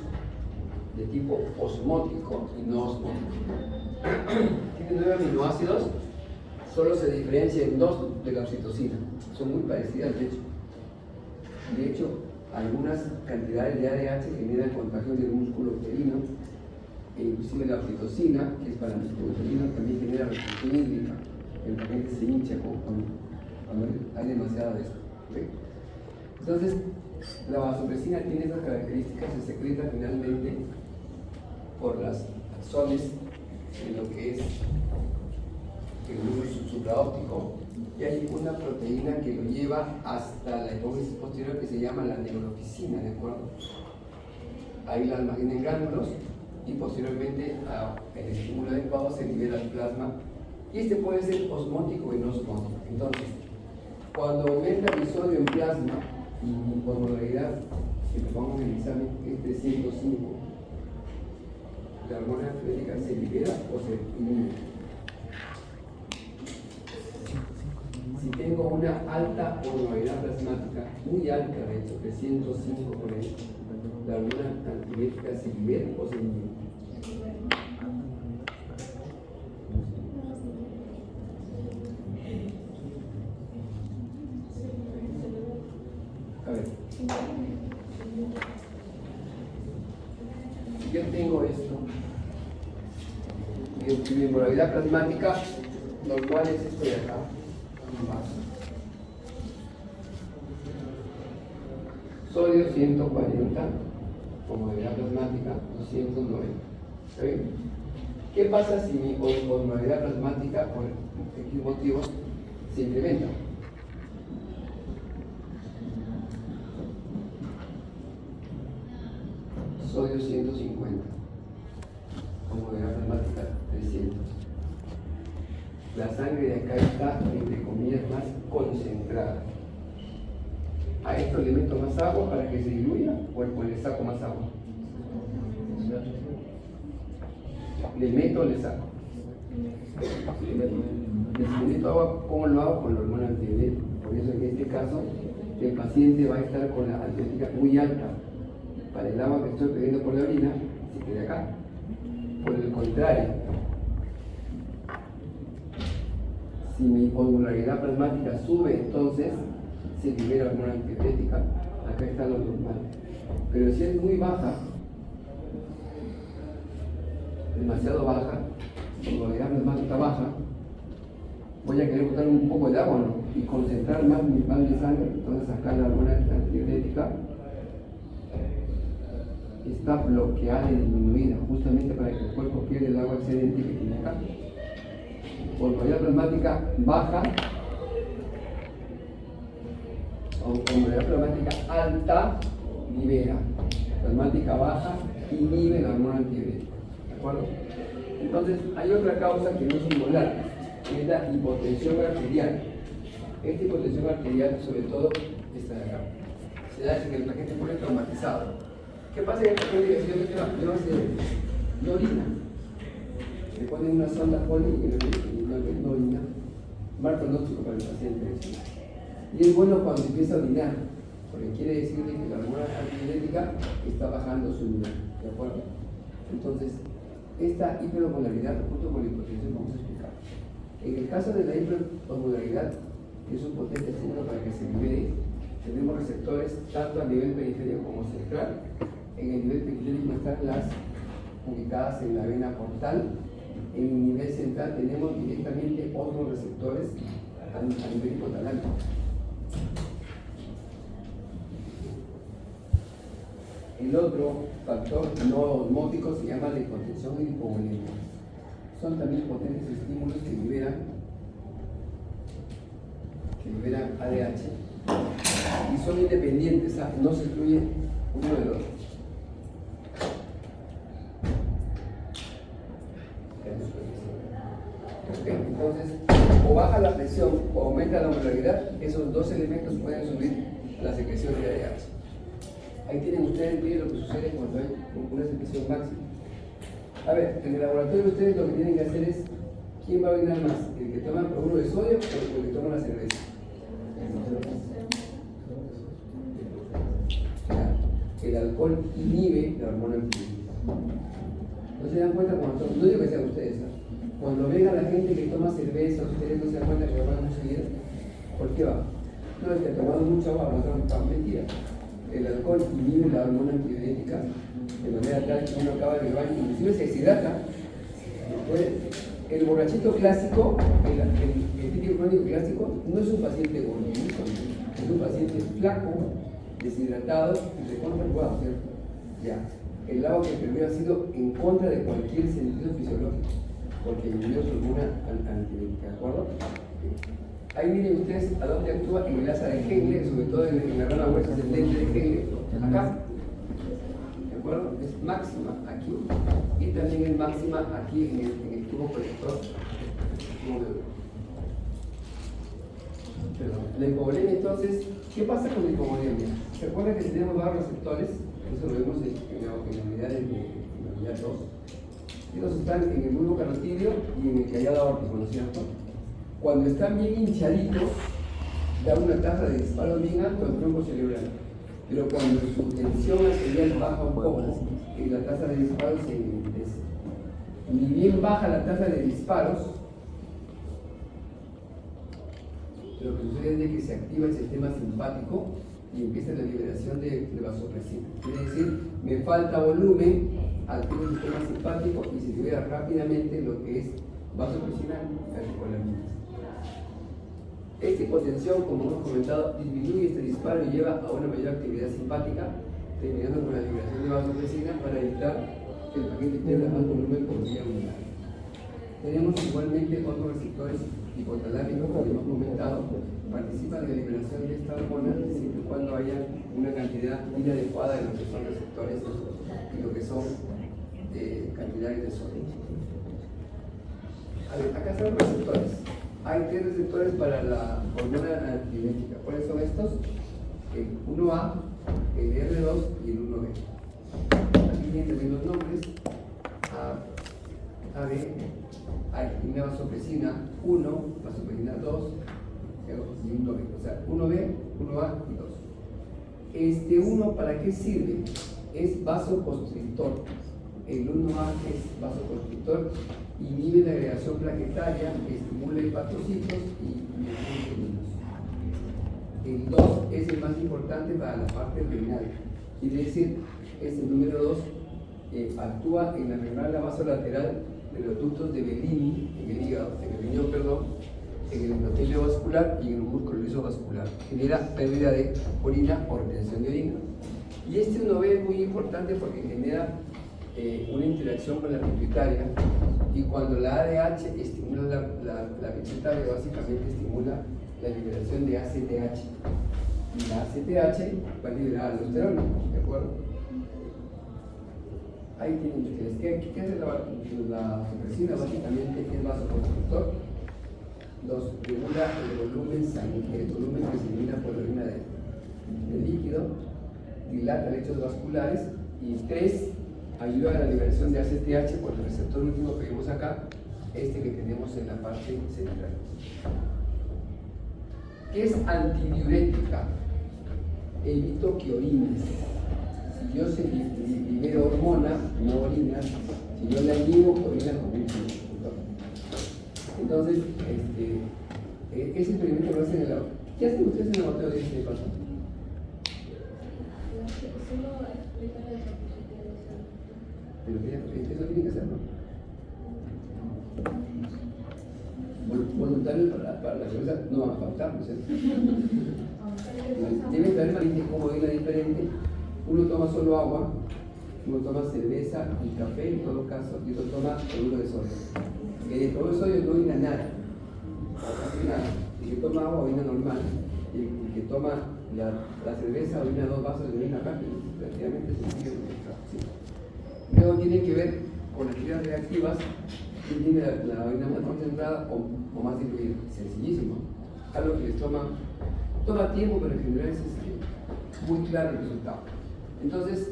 de tipo osmótico y no osmótico. Tiene 9 aminoácidos, solo se diferencia en 2 de la oxitocina. Son muy parecidas, de hecho. De hecho, algunas cantidades de ADH generan contracción del músculo uterino, e inclusive la oxitocina, que es para el músculo uterino, también genera restricción hídrica. El paciente se hincha cuando hay demasiado de esto. ¿Okay? Entonces, la vasopresina tiene esas características, se secreta finalmente por las axones en lo que es el núcleo supraóptico, y hay una proteína que lo lleva hasta la hipófisis posterior que se llama la neuroficina, ¿de acuerdo? Ahí la almacena en gránulos y posteriormente el estímulo adecuado se libera al plasma, y este puede ser osmótico y no osmótico. Entonces, cuando aumenta el sodio en plasma y por modalidad que tomamos en el examen es 305, la hormona antibiótica se libera o se inhibe. Si tengo una alta osmolaridad plasmática, muy alta de hecho, 305 por ahí, la hormona antibiótica se libera o se inhibe. A ver, si yo tengo esto, mi osmolaridad plasmática normal es esto de acá, un vaso. Sodio 140, osmolaridad plasmática 290. ¿Está bien? ¿Qué pasa si mi osmolaridad plasmática, por X motivos, se incrementa? Sodio 150, osmolaridad plasmática 300. La sangre de acá está, entre comillas, más concentrada. ¿A esto le meto más agua para que se diluya o le saco más agua? ¿Le meto o le saco? Si le meto agua, ¿cómo lo hago? Con la hormona antidiurética. Por eso en este caso el paciente va a estar con la antidiurética muy alta. Para el agua que estoy bebiendo por la orina, se queda acá. Por el contrario, si mi osmolaridad plasmática sube, entonces se libera hormona antidiurética. Acá está lo normal. Pero si es muy baja, demasiado baja, osmolaridad plasmática baja, voy a querer botar un poco de agua, ¿no? Y concentrar más mi sangre. Entonces acá la hormona antidiurética está bloqueada y disminuida justamente para que el cuerpo pierda el agua excedente que tiene acá. Osmolaridad plasmática baja, osmolaridad plasmática alta, libera. Plasmática baja, inhibe la hormona antidiurética. ¿De acuerdo? Entonces, hay otra causa que no es inmolar, que es la hipotensión arterial. Esta hipotensión arterial, sobre todo, esta de acá, se da en el paciente politraumatizado. ¿Qué pasa en el paciente que no orina? Le ponen una sonda poli y no orina. Mal pronóstico para el paciente. Y es bueno cuando empieza a orinar, porque quiere decirle que la hormona antidiurética está bajando su urina. ¿De acuerdo? Entonces, esta hiperosmolaridad, junto con la hipotensión, vamos a explicar. En el caso de la hiperosmolaridad, que es un potente estímulo para que se libere, tenemos receptores tanto a nivel periférico como central. En el nivel periférico están las ubicadas en la vena portal. En el nivel central tenemos directamente otros receptores a nivel hipotalámico. El otro factor no osmótico se llama la hipotensión y hipovolemia. Son también potentes estímulos que liberan ADH y son independientes, no se excluyen uno del otro. Entonces, o baja la presión o aumenta la osmolaridad, esos dos elementos pueden subir la secreción de ADH. Ahí tienen ustedes en pie lo que sucede cuando hay una secreción máxima. A ver, en el laboratorio ustedes lo que tienen que hacer es, ¿quién va a orinar más? ¿El que toma cloruro de sodio o el que toma la cerveza? El alcohol inhibe la hormona antidiurética. ¿No se dan cuenta cuando no digo que sean ustedes, cuando ven a la gente que toma cerveza, ustedes no se dan cuenta que van a seguir? ¿Por qué va? No, es que ha tomado mucha agua, no, mentira. El alcohol inhibe la hormona antidiurética de manera tal que uno acaba en el baño, inclusive se deshidrata. El borrachito clásico, el típico crónico clásico, no es un paciente gordito, es un paciente flaco, deshidratado y recontra, ¿cierto? Ya. El agua que bebió ha sido en contra de cualquier sentido fisiológico, porque inhibió su hormona antidiurética, ¿de acuerdo? Ahí miren ustedes a dónde actúa en el asa de Henle, sobre todo en la rama huesa ascendente de Henle, acá. ¿De acuerdo? Es máxima aquí y también es máxima aquí en el tubo colector. La hipovolemia, entonces, ¿qué pasa con la hipovolemia? ¿Se acuerdan que tenemos varios receptores? Eso lo vemos en la unidad de la unidad 2. Estos están en el bulbo carotídeo y en el callado aórtico, ¿no es cierto? Cuando están bien hinchaditos, da una tasa de disparo bien alto al tronco cerebral. Pero cuando su tensión arterial baja un poco, la tasa de disparos se enlentece. Ni bien baja la tasa de disparos, lo que sucede es de que se activa el sistema simpático y empieza la liberación de vasopresina. Quiere decir, me falta volumen, activa el sistema simpático y se libera rápidamente lo que es vasopresina, catecolaminas. Esta hipotensión, como hemos comentado, disminuye este disparo y lleva a una mayor actividad simpática, terminando con la liberación de vasopresina para evitar que el paciente pierda más volumen por vía urinal. Tenemos igualmente otros receptores hipotalámicos, como hemos comentado, participan en la liberación de esta hormona siempre y cuando haya una cantidad inadecuada de lo que son receptores y lo que son cantidades de sodio. A ver, acá están los receptores. Hay 3 receptores para la hormona antidiurética. ¿Cuáles son estos? El 1A, el R2 y el 1B. Aquí tienen también los nombres. AB, hay una vasopresina 1, vasopresina 2 y 1B. O sea, 1B, 1A y 2. Este 1, ¿para qué sirve? Es vasoconstrictor. El 1A es vasoconstrictor, inhibe la agregación plaquetaria, estimula hepatocitos y el 2 es el más importante para la parte renal. Quiere decir, es el número 2, actúa en la membrana vasolateral de los ductos de Bellini, en el hígado, en el riñón, perdón, en el endotelio vascular y en el músculo liso vascular. Genera pérdida de orina o retención de orina. Y este 1B es muy importante porque genera una interacción con la pituitaria, y cuando la ADH estimula la pituitaria, básicamente estimula la liberación de ACTH, y la ACTH va a liberar aldosterona, ¿de acuerdo? Ahí tienen ustedes. ¿Qué hace la vasopresina? Básicamente es vasoconstrictor. 2. Regula el volumen sanguíneo, el volumen que se elimina por la orina de líquido, dilata lechos vasculares. Y 3. Ayuda a la liberación de ACTH por el receptor último que vimos acá, este que tenemos en la parte central. ¿Qué es antidiurética? Evito que orines. Si yo libero hormona, no orinas. Si yo la inhibo, orinas con un punto. Entonces, ese experimento lo hacen en el laboratorio. ¿Qué hacen ustedes en el laboratorio de este paso? Pero eso tiene que ser, ¿no? Voluntarios para la cerveza no van a faltar, ¿no es cierto? Deben saber cómo orina diferente. Uno toma solo agua, uno toma cerveza y café en todo caso, y otro toma cloruro de sodio. El cloruro de sodio no orina nada, casi nada. El que toma agua orina normal, y el que toma la cerveza orina 2 vasos de orina rápido, relativamente sencillo. Luego tiene que ver con las actividades reactivas, quién tiene la orina más concentrada o más diluida. Sencillísimo. Algo que les toma tiempo, pero en general es muy claro el resultado. Entonces,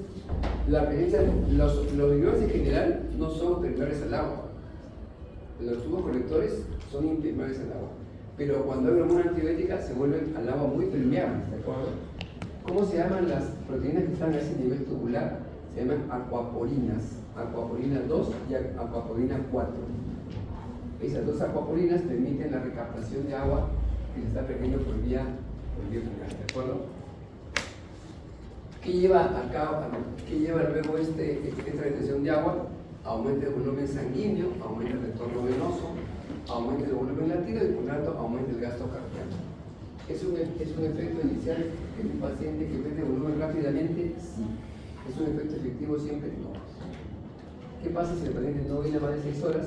la presencia, los inhibidores en general no son permeables al agua. Los tubos colectores son impermeables al agua. Pero cuando hay hormona antibiótica se vuelven al agua muy permeables, ¿de acuerdo? ¿Cómo se llaman las proteínas que están a ese nivel tubular? Se llaman aquaporinas, aquaporina 2 y aquaporina 4. Esas 2 aquaporinas permiten la recaptación de agua que se está perdiendo por vía fecal, ¿de acuerdo? ¿Qué lleva luego esta retención de agua? Aumenta el volumen sanguíneo, aumenta el retorno venoso, aumenta el volumen latido y por lo tanto aumenta el gasto cardíaco. ¿Es un efecto inicial en un paciente que pierde volumen rápidamente? Sí. ¿Es un efecto efectivo siempre? No. ¿Qué pasa si el paciente no orina más de 6 horas?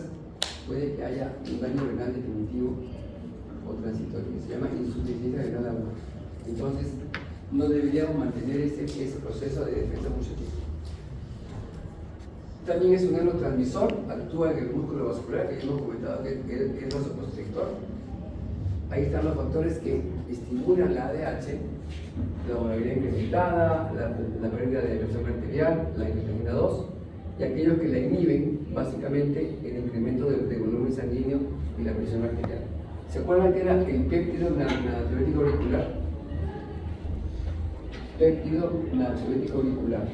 Puede que haya un daño renal definitivo o transitorio, que se llama insuficiencia renal aguda. Entonces, no deberíamos mantener ese proceso de defensa mucho tiempo. También es un neurotransmisor, actúa en el músculo vascular, que ya hemos comentado que es vasoconstrictor. Ahí están los factores que estimulan la ADH, la movilidad incrementada, la pérdida de presión arterial, la interleucina 2, y aquellos que la inhiben, básicamente el incremento de volumen sanguíneo y la presión arterial. ¿Se acuerdan que era el péptido natriurético auricular? Péptido natriurético auricular.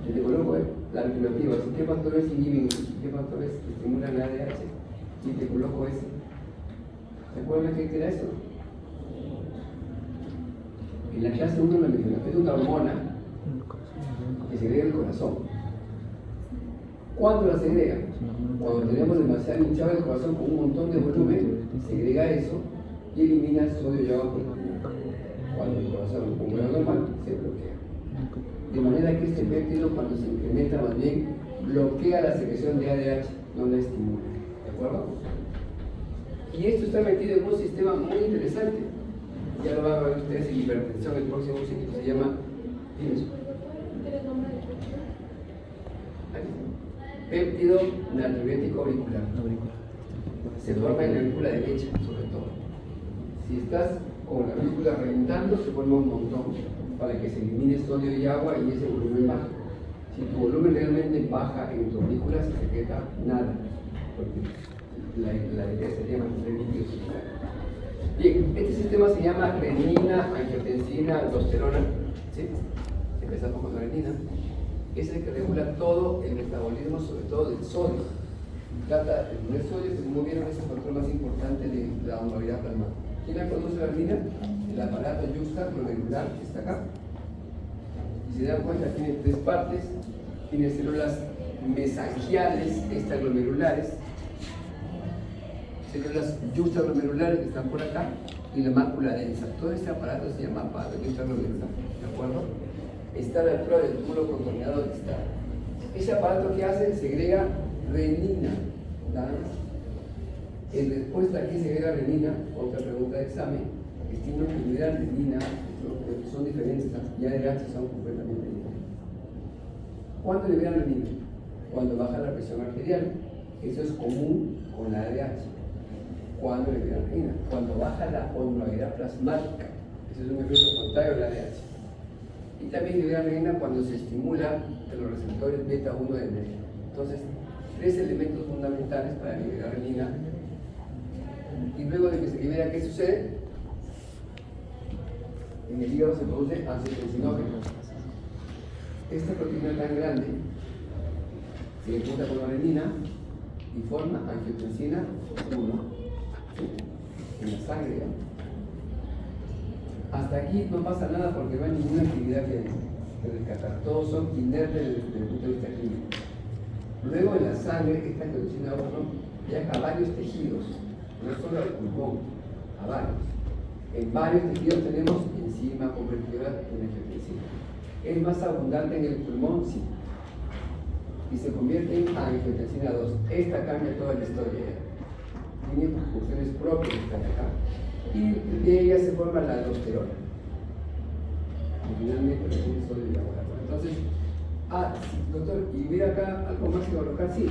Te coloco la alternativa. ¿Qué factores inhiben? ¿Qué factores estimulan la ADH? Y te coloco ese. ¿Se acuerdan qué era eso? En la clase 1 lo mencioné. Es una hormona que segrega el corazón. ¿Cuándo la segrega? Cuando tenemos demasiado hinchado el corazón con un montón de volumen, segrega eso y elimina sodio y agua por el pulmón. Cuando el corazón con volumen normal se bloquea. De manera que este péptido, cuando se incrementa, más bien bloquea la secreción de ADH, no la estimula. ¿De acuerdo? Y esto está metido en un sistema muy interesante. Ya lo van a ver ustedes en hipertensión. El próximo ciclo se llama péptido natriurético auricular. Se forma en la aurícula derecha, sobre todo. Si estás con la aurícula reventando, se forma un montón para que se elimine sodio y agua y ese volumen baja. Si tu volumen realmente baja en tu aurícula, se secreta nada, porque la idea sería mantener líquido circular. Bien, este sistema se llama renina, angiotensina, aldosterona. ¿Sí? Empezamos con la renina. Es el que regula todo el metabolismo, sobre todo del sodio. Trata de poner sodio, como vieron, es el factor más importante de la osmolaridad plasmática. ¿Quién la produce la renina? El aparato yuxtaglomerular que está acá. Y se dan cuenta, tiene tres partes. Tiene células mesangiales extraglomerulares, células yuxtaglomerulares que están por acá, y la mácula densa. Todo este aparato se llama aparato yuxtaglomerular, ¿de acuerdo? Está a la altura del túbulo contorneado distal. Ese aparato que hace, segrega renina, nada más. En respuesta a qué segrega renina, otra pregunta de examen, estímulos que liberan renina son diferentes, y ADH son completamente diferentes. ¿Cuándo liberan renina? Cuando baja la presión arterial. Eso es común con la ADH. ¿Cuándo liberan renina? Cuando baja la osmolaridad plasmática. Ese es un efecto contrario de la ADH. Y también liberan renina cuando se estimula de los receptores beta 1 de medio. Entonces, tres elementos fundamentales para liberar renina. Y luego de que se libera, ¿qué sucede? En el hígado se produce angiotensinógeno. Esta proteína tan grande se junta con la renina y forma angiotensina 1, ¿sí? En la sangre. Hasta aquí no pasa nada porque no hay ninguna actividad que rescatar. Todos son inertes desde el punto de vista clínico. Luego en la sangre, esta angiotensina 1 viaja a varios tejidos, no solo al pulmón, a varios. En varios tejidos tenemos enzima convertidora de angiotensina. ¿Es más abundante en el pulmón? Sí. Y se convierte en angiotensina 2. Esta cambia toda la historia. Tiene funciones propias que están acá. Y de ella se forma la aldosterona. Y finalmente tiene sodio y agua. Entonces, doctor, ¿y hubiera acá algo más que colocar? Sí.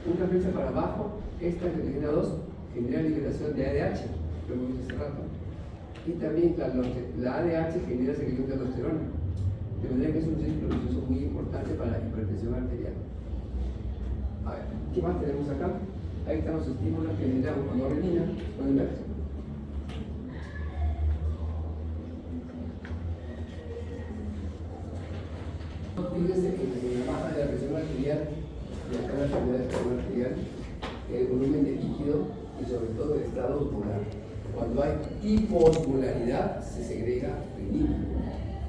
Una flecha para abajo, esta angiotensina 2 genera liberación de ADH, lo hemos visto hace rato. Y también la ADH genera secreción de aldosterona. De manera que es un ciclo vicioso muy importante para la hipertensión arterial. A ver, ¿qué más tenemos acá? Ahí están los estímulos que generamos con renina. Pueden ver. Fíjense en la baja de la presión arterial, y acá la subida de la presión arterial, el volumen de líquido y sobre todo el estado osmolar. Cuando hay hiposmolaridad se segrega renina.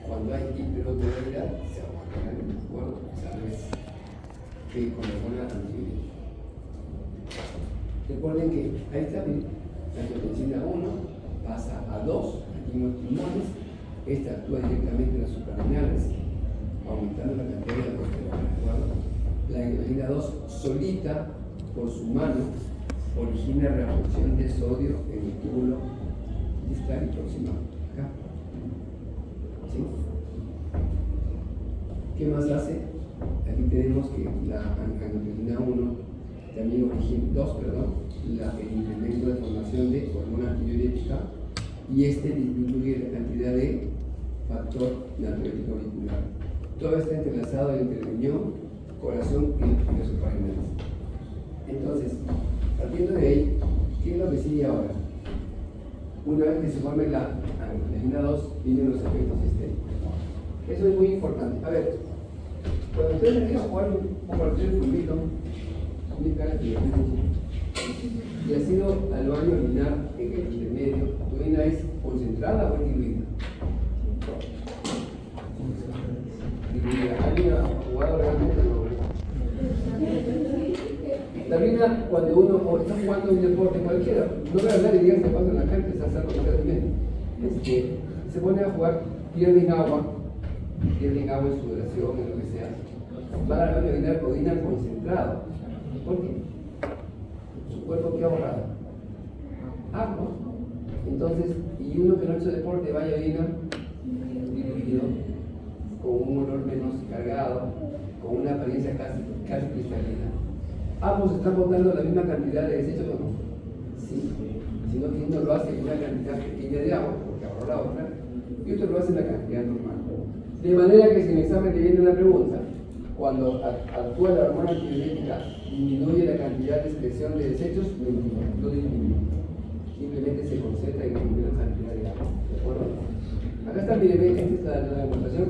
Cuando hay hiperosmolaridad se aguanta la renina, ¿de acuerdo? Sabes que con la buena antibiótica. Recuerden que ahí está la angiotensina 1 pasa a 2 aquí en los pulmones. Esta actúa directamente en las suprarrenales, aumentando la cantidad de aldosterona, ¿de acuerdo? La angiotensina 2 solita, por su mano, origina reabsorción de sodio en el túbulo distal y proximal. Acá. ¿Sí? ¿Qué más hace? Aquí tenemos que la angiotensina 1 también origina 2, el incremento de formación de hormona antidiurética, y este disminuye la cantidad de factor natriurético auricular. Todo está entrelazado entre el riñón, corazón y los suprarrenales. Entonces, partiendo de ahí, ¿qué es lo que sigue ahora? Una vez que se forme la angiotensina 2, vienen los efectos sistémicos. Eso es muy importante. A ver, cuando ustedes me quieren jugar un partido de fulmito, y ha sido al baño orinar en el intermedio, ¿tu orina es concentrada o es diluida? Diluida. ¿Alguien ha jugado realmente? No. La orina, cuando uno está jugando un deporte cualquiera, no voy a hablar y digan que pasa en la cancha, está haciendo bien, se pone a jugar, pierden agua en sudoración, en lo que sea, van a orinar orina concentrado. ¿Por qué? Su cuerpo queda borrado. Agua. Entonces, y uno que no ha hecho deporte vaya a orinar diluido, con un olor menos cargado, con una apariencia casi cristalina. Ambos están botando la misma cantidad de desechos o no. Sí. Si no, uno lo hace en una cantidad pequeña de agua, porque ahorra la otra, y otro lo hace en la cantidad normal. De manera que si en el examen te viene una pregunta, cuando actúa la hormona antidiurética, disminuye la cantidad de excreción de desechos, no disminuye. Simplemente se concentra en disminuir la cantidad de agua. ¿De acuerdo? Acá está, miren, esta es la demostración.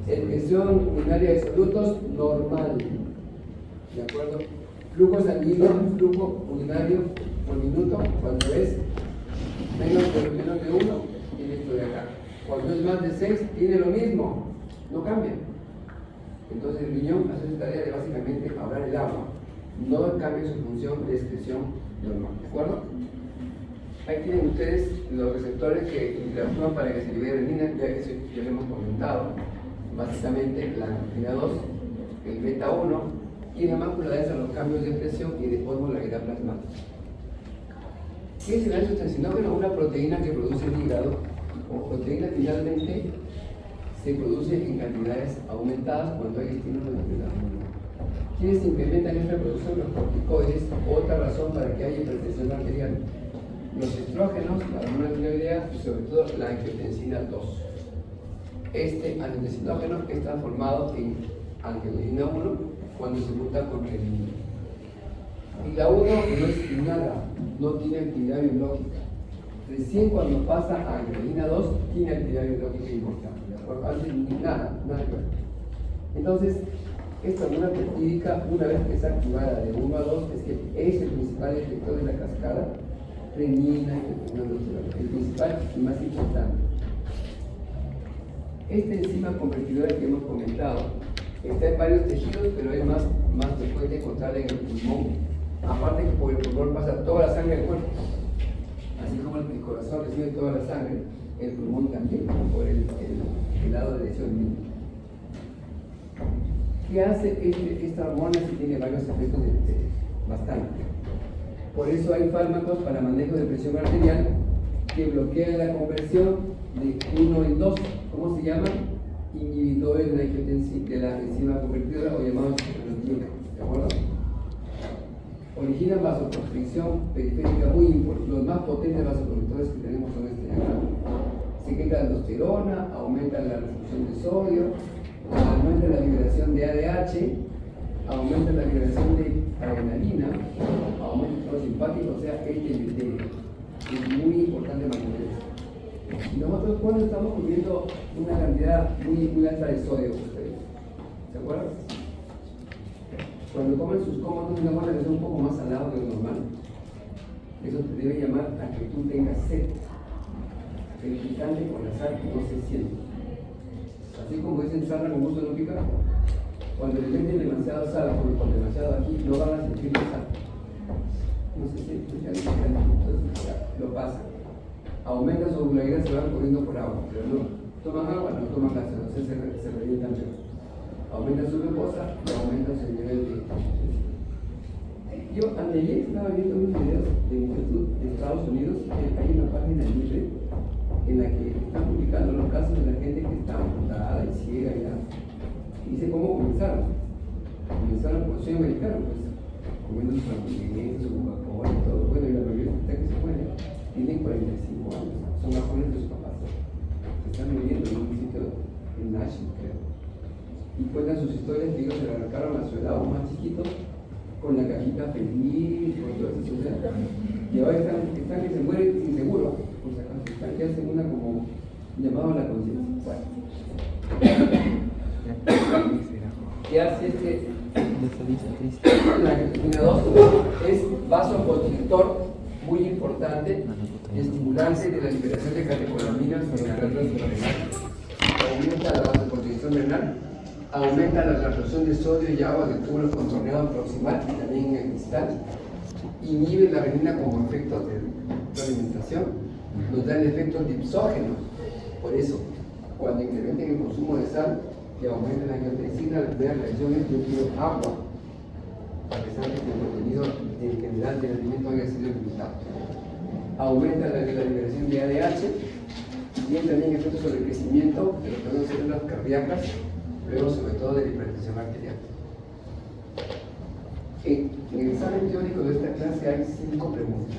Excreción urinaria de solutos normal. ¿De acuerdo? Flujo sanguíneo, flujo urinario por minuto, cuando es menos de 1, tiene esto de acá. Cuando es más de 6, tiene lo mismo, no cambia. Entonces el riñón hace su tarea de básicamente ahorrar el agua, no cambia su función de excreción normal. ¿De acuerdo? Ahí tienen ustedes los receptores que interactúan para que se libere renina, ya lo hemos comentado. Básicamente la angiotensina 2, el beta 1, y la mácula densa los cambios de presión y de osmolaridad plasmática. ¿Qué es el angiotensinógeno? Una proteína que produce el hígado, o proteína finalmente se produce en cantidades aumentadas cuando hay estímulo de la hormona. ¿Quiénes incrementan esta producción? Los corticoides, otra razón para que haya hipertensión arterial. Los estrógenos, la hormona tiroidea y sobre todo la angiotensina 2. Este angiotensinógeno es transformado en angiotensina 1 cuando se junta con renina. Y la 1 no es nada, no tiene actividad biológica. Recién cuando pasa a angiotensina 2 tiene actividad biológica importante. Antes nada que ver. Entonces, esta hormona peptídica, una vez que es activada de 1 a 2, es que es el principal efector de la cascada renina, el principal y más importante. Esta enzima convertidora que hemos comentado está en varios tejidos, pero es más frecuente encontrarla en el pulmón. Aparte que por el pulmón pasa toda la sangre del cuerpo. Así como el corazón recibe toda la sangre, el pulmón también, por el lado derecho del mismo. ¿Qué hace esta hormona si tiene varios efectos bastante? Por eso hay fármacos para manejo de presión arterial que bloquean la conversión de 1 en 2. ¿Cómo se llaman? Inhibidores de la enzima convertidora o llamados ciclotinas. ¿De acuerdo? Originan vasoconstricción periférica muy importante. Los más potentes vasoconstrictores que tenemos son este diagrama. Secretan aldosterona, aumentan la resolución de sodio, aumentan la liberación de ADH, aumentan la liberación de adrenalina, aumentan los simpáticos, o sea, el epitelio. Es muy importante mantener esto. Y nosotros cuando estamos comiendo una cantidad muy alta de sodio, ustedes, ¿se acuerdan? Cuando comen sus cómodos, una cosa que es un poco más salado de lo normal, eso te debe llamar a que tú tengas sed. El picante con la sal no se siente. Así como dicen sarna con gusto no pica, cuando le meten demasiado sal o con demasiado aquí, no van a sentir la sal. No se siente, entonces lo pasa. Aumenta su osmolaridad, se van corriendo por agua, pero no toman agua, no toman gas, entonces se revientan menos. Aumenta su glucosa y aumenta su nivel de. Yo ayer estaba viendo unos videos de Instituto de Estados Unidos, hay una página libre en la que están publicando los casos de la gente que está amputada y ciega y nada. Y dice cómo comenzaron. Comenzaron por sueño americano, pues, comiendo sus hamburguesas, su Coca-Cola y todo. Bueno, y la mayoría de que se mueren tienen 45 años, son más jóvenes que sus papás. Se están muriendo en un sitio en Nashville, creo. Y cuentan sus historias que ellos se la arrancaron a su edad o más chiquito, con la cajita feliz, con todas esas cosas. Y ahora están que se mueren sin seguro, por si acaso, están que hacen una como llamado a la conciencia. Bueno. ¿Qué hace la angiotensina 2? Es vasoconstrictor muy importante, estimulante de la liberación de catecolaminas en la glándulas renal, aumenta la vasoconstricción renal, aumenta la absorción de sodio y agua del túbulo contorneado proximal y también en el distal, inhibe la renina como efecto de la alimentación, nos dan efectos dipsógenos. Por eso, cuando incrementen el consumo de sal, que aumenta la angiotensina, la primera reacción es yo quiero agua, a pesar de que el contenido en general del alimento haya sido limitado. Aumenta la liberación de ADH, tiene también efectos sobre el crecimiento de lo que son células cardíacas, luego sobre todo de la hipertensión arterial. En el examen teórico de esta clase hay 5 preguntas.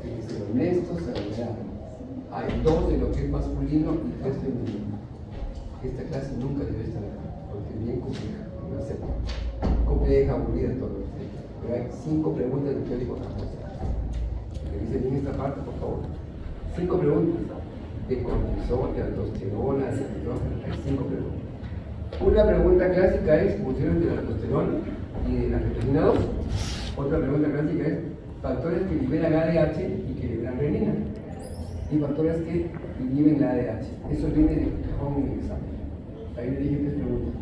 Hay que ser honestos, saber. Hay 2 de lo que es masculino y 3 femenino. Esta clase nunca debe estar acá, porque es bien compleja, no sé, compleja, aburrida, todo. Pero hay 5 preguntas de teórico campos. Revisen bien esta parte, por favor. 5 preguntas de cortisol, de aldosterona, de estrógeno. Hay 5 preguntas. Una pregunta clásica es funciones de la aldosterona y de la angiotensina 2. Otra pregunta clásica es factores que liberan ADH y que liberan renina. Y factores que inhiben la ADH. Eso viene de cajón en el examen. Ahí le dije 3 preguntas.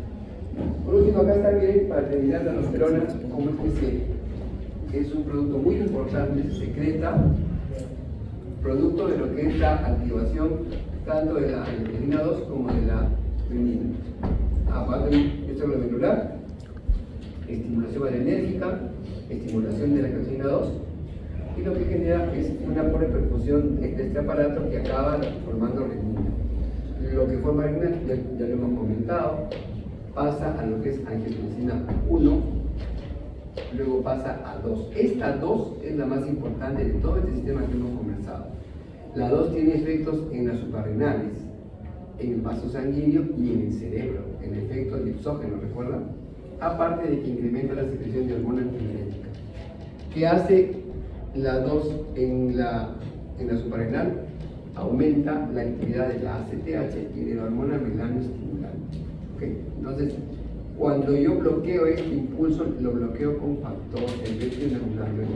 Por último, acá está bien para terminar la aldosterona, como es que es un producto muy importante, se secreta, producto de lo que es la activación tanto de la angiotensina 2 como de la renina. Aparte de cerebromedular, estimulación adrenérgica, estimulación de la angiotensina 2, y lo que genera es una por repercusión de este aparato que acaba formando renina. Lo que forma renina, ya lo hemos comentado, pasa a lo que es angiotensina 1, luego pasa a 2. Esta 2 es la más importante de todo este sistema que hemos conversado. La 2 tiene efectos en las suprarrenales, en el vaso sanguíneo y en el cerebro, en efecto dipsógeno, ¿recuerdan? Aparte de que incrementa la secreción de hormona antidiurética. ¿Qué hace la 2 en la suprarrenal? Aumenta la actividad de la ACTH y de la hormona melanoestimulante. ¿Okay? Entonces, cuando yo bloqueo este impulso, lo bloqueo con factor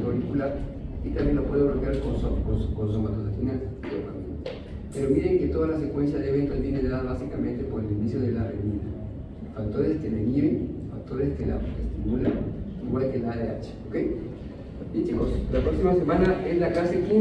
auricular y también lo puedo bloquear con somatostatina y dopamina. Pero miren que toda la secuencia de eventos viene dada básicamente por el inicio de la renina. Factores que la inhiben, factores que la estimulan, igual que la ADH. ¿Ok? Bien chicos, la próxima semana es la clase 15.